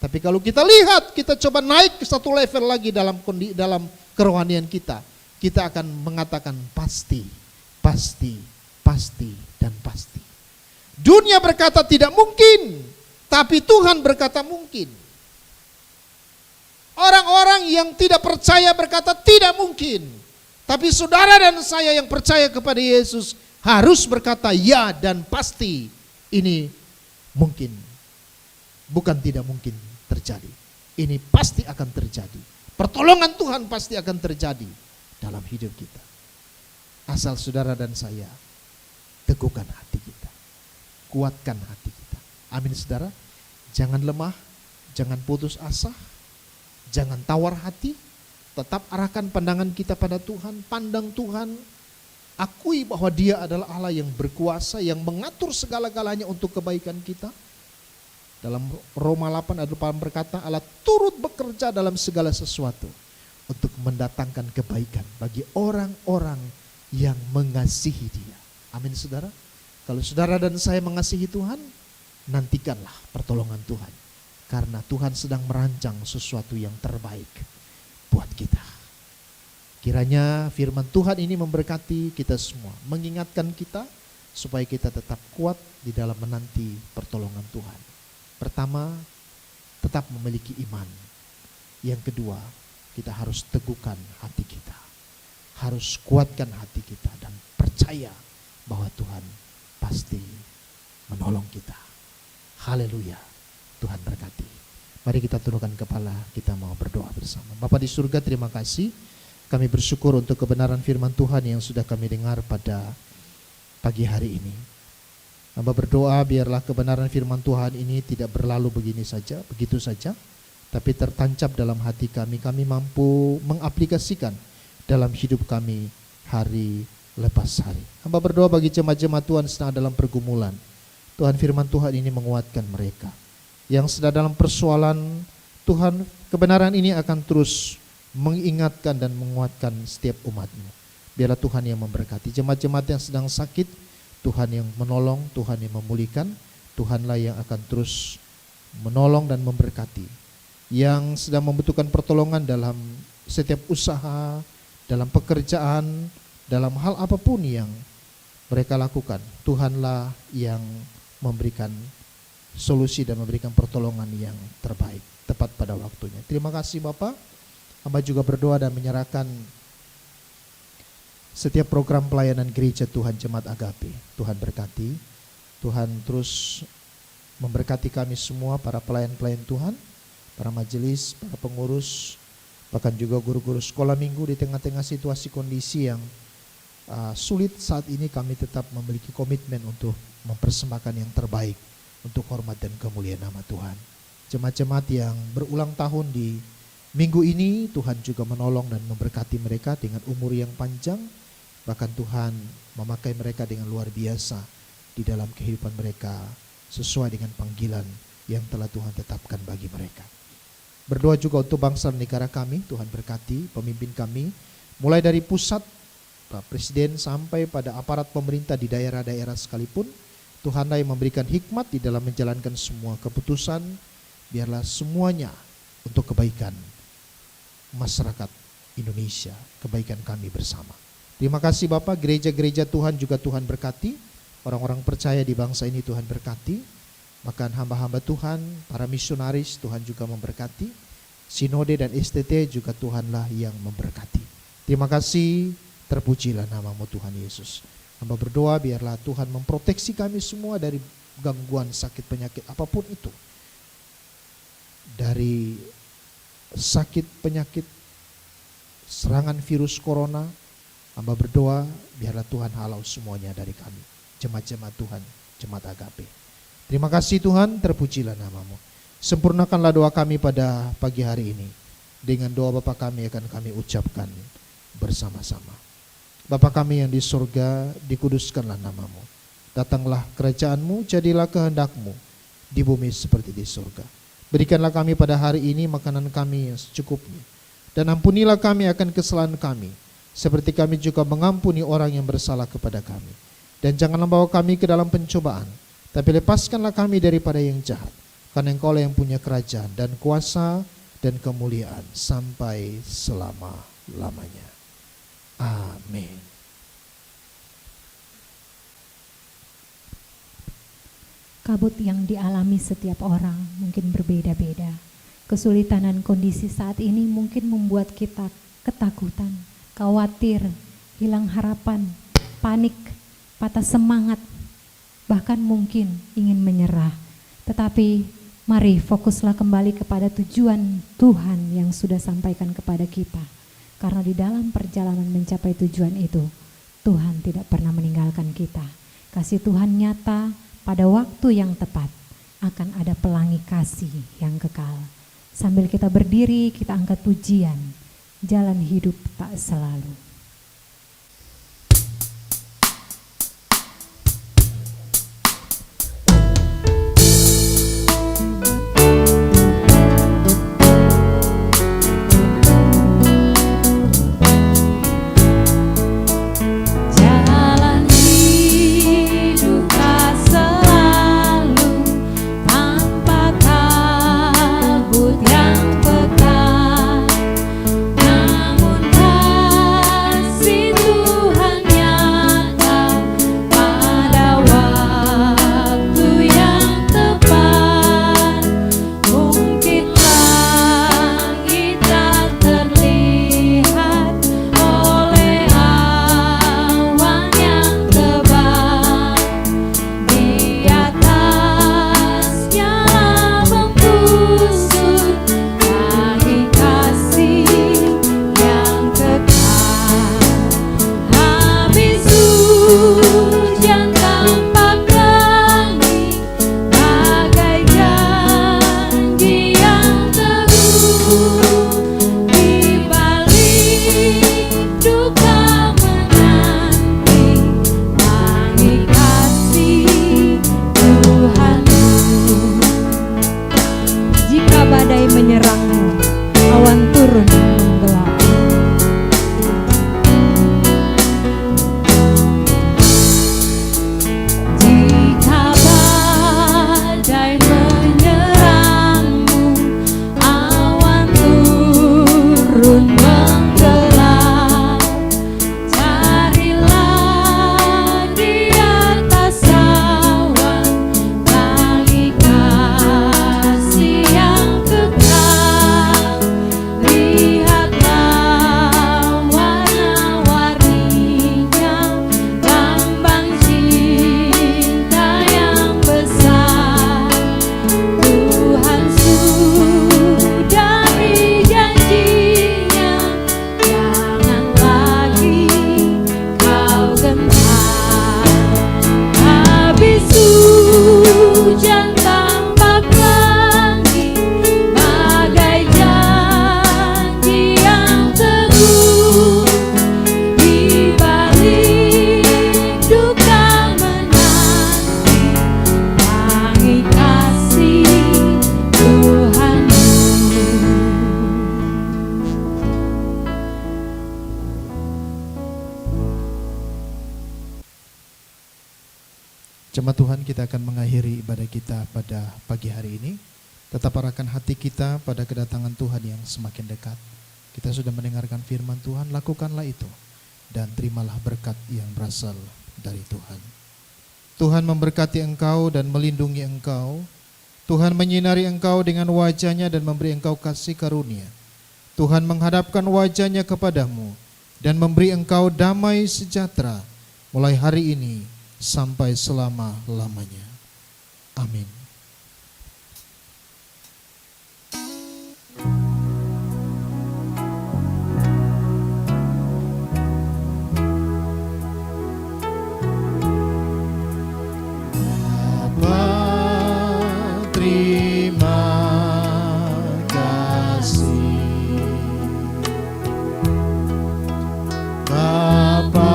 Tapi kalau kita lihat, kita coba naik ke satu level lagi dalam kerohanian kita. Kita akan mengatakan pasti, dan pasti. Dunia berkata tidak mungkin, tapi Tuhan berkata mungkin. Orang-orang yang tidak percaya berkata tidak mungkin. Tapi saudara dan saya yang percaya kepada Yesus harus berkata ya dan pasti ini mungkin. Bukan tidak mungkin terjadi. Ini pasti akan terjadi. Pertolongan Tuhan pasti akan terjadi dalam hidup kita. Asal saudara dan saya teguhkan hati kita. Kuatkan hati kita. Amin, saudara. Jangan lemah, jangan putus asa, jangan tawar hati. Tetap arahkan pandangan kita pada Tuhan, pandang Tuhan. Akui bahwa Dia adalah Allah yang berkuasa, yang mengatur segala-galanya untuk kebaikan kita. Dalam Roma 8 ayat 8 berkata, Allah turut bekerja dalam segala sesuatu untuk mendatangkan kebaikan bagi orang-orang yang mengasihi Dia. Amin saudara. Kalau saudara dan saya mengasihi Tuhan, nantikanlah pertolongan Tuhan. Karena Tuhan sedang merancang sesuatu yang terbaik buat kita. Kiranya firman Tuhan ini memberkati kita semua, mengingatkan kita supaya kita tetap kuat di dalam menanti pertolongan Tuhan. Pertama, tetap memiliki iman. Yang kedua, kita harus teguhkan hati kita. Harus kuatkan hati kita dan percaya bahwa Tuhan pasti menolong kita. Haleluya. Tuhan berkati. Mari kita tundukkan kepala, kita mau berdoa bersama. Bapa di surga, terima kasih. Kami bersyukur untuk kebenaran firman Tuhan yang sudah kami dengar pada pagi hari ini. Hamba berdoa biarlah kebenaran firman Tuhan ini tidak berlalu begitu saja, tapi tertancap dalam hati kami. Kami mampu mengaplikasikan dalam hidup kami hari lepas hari. Hamba berdoa bagi jemaat-jemaat Tuhan sedang dalam pergumulan. Tuhan, firman Tuhan ini menguatkan mereka. Yang sedang dalam persoalan, Tuhan, kebenaran ini akan terus mengingatkan dan menguatkan setiap umat-Mu. Biarlah Tuhan yang memberkati jemaat-jemaat yang sedang sakit, Tuhan yang menolong, Tuhan yang memulihkan, Tuhanlah yang akan terus menolong dan memberkati. Yang sedang membutuhkan pertolongan dalam setiap usaha, dalam pekerjaan, dalam hal apapun yang mereka lakukan, Tuhanlah yang memberikan solusi dan memberikan pertolongan yang terbaik, tepat pada waktunya. Terima kasih Bapak. Hamba juga berdoa dan menyerahkan setiap program pelayanan gereja Tuhan Jemaat Agape. Tuhan berkati, Tuhan terus memberkati kami semua, para pelayan-pelayan Tuhan, para majelis, para pengurus, bahkan juga guru-guru sekolah minggu. Di tengah-tengah situasi kondisi yang sulit saat ini, kami tetap memiliki komitmen untuk mempersembahkan yang terbaik untuk hormat dan kemuliaan nama Tuhan. Jemaat-jemaat yang berulang tahun di minggu ini, Tuhan juga menolong dan memberkati mereka dengan umur yang panjang. Bahkan Tuhan memakai mereka dengan luar biasa di dalam kehidupan mereka sesuai dengan panggilan yang telah Tuhan tetapkan bagi mereka. Berdoa juga untuk bangsa dan negara kami. Tuhan berkati pemimpin kami, mulai dari pusat, Pak Presiden, sampai pada aparat pemerintah di daerah-daerah sekalipun. Tuhanlah yang memberikan hikmat di dalam menjalankan semua keputusan. Biarlah semuanya untuk kebaikan masyarakat Indonesia, kebaikan kami bersama. Terima kasih Bapak, gereja-gereja Tuhan juga Tuhan berkati, orang-orang percaya di bangsa ini Tuhan berkati, bahkan hamba-hamba Tuhan, para misionaris Tuhan juga memberkati, Sinode dan STT juga Tuhanlah yang memberkati. Terima kasih, terpujilah namamu Tuhan Yesus. Hamba berdoa biarlah Tuhan memproteksi kami semua dari gangguan sakit penyakit apapun itu, dari sakit penyakit, serangan virus corona. Hamba berdoa biarlah Tuhan halau semuanya dari kami, jemaat-jemaat Tuhan, Jemaat Agape. Terima kasih Tuhan, terpujilah namamu. Sempurnakanlah doa kami pada pagi hari ini. Dengan doa Bapa kami akan kami ucapkan bersama-sama. Bapa kami yang di surga, dikuduskanlah namamu. Datanglah kerajaanmu, jadilah kehendakmu di bumi seperti di surga. Berikanlah kami pada hari ini makanan kami yang secukupnya. Dan ampunilah kami akan kesalahan kami, seperti kami juga mengampuni orang yang bersalah kepada kami. Dan janganlah bawa kami ke dalam pencobaan, tapi lepaskanlah kami daripada yang jahat. Karena Engkaulah yang punya kerajaan dan kuasa dan kemuliaan sampai selama-lamanya. Amin. Kabut yang dialami setiap orang mungkin berbeda-beda. Kesulitan dan kondisi saat ini mungkin membuat kita ketakutan, khawatir, hilang harapan, panik, patah semangat, bahkan mungkin ingin menyerah. Tetapi mari fokuslah kembali kepada tujuan Tuhan yang sudah sampaikan kepada kita. Karena di dalam perjalanan mencapai tujuan itu, Tuhan tidak pernah meninggalkan kita. Kasih Tuhan nyata, pada waktu yang tepat akan ada pelangi kasih yang kekal. Sambil kita berdiri, kita angkat pujian, jalan hidup tak selalu. Jemaat Tuhan, kita akan mengakhiri ibadah kita pada pagi hari ini. Tetap arahkan hati kita pada kedatangan Tuhan yang semakin dekat. Kita sudah mendengarkan firman Tuhan, lakukanlah itu. Dan terimalah berkat yang berasal dari Tuhan. Tuhan memberkati engkau dan melindungi engkau. Tuhan menyinari engkau dengan wajah-Nya dan memberi engkau kasih karunia. Tuhan menghadapkan wajah-Nya kepadamu dan memberi engkau damai sejahtera mulai hari ini sampai selama-lamanya. Amin. Terima kasih Bapa,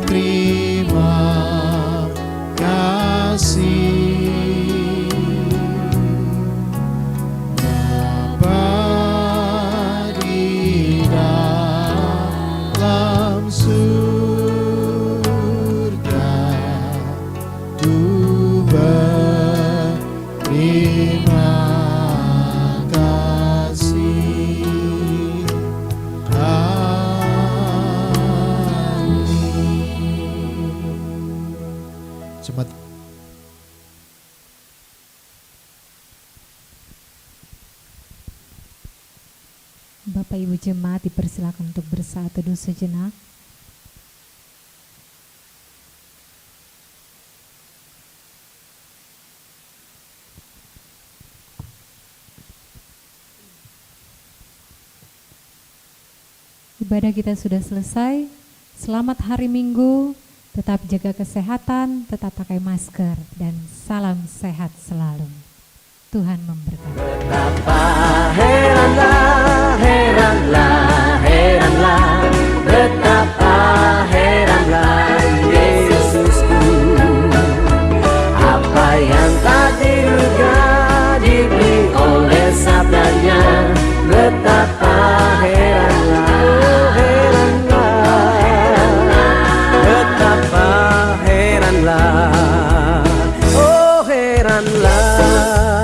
terima kasih Bapa di dalam surga, ku terima kasih. Amin. Jemaat, Bapak Ibu jemaat dipersilakan untuk bersaat teduh sejenak. Ibadah kita sudah selesai. Selamat hari Minggu. Tetap jaga kesehatan, tetap pakai masker, dan salam sehat selalu. Tuhan memberkati. Betapa heranlah, heranlah, heranlah, betapa heranlah Yesusku. Apa yang tak diduga diberi oleh sabdanya, betapa heranlah, heranlah, betapa heranlah, oh heranlah.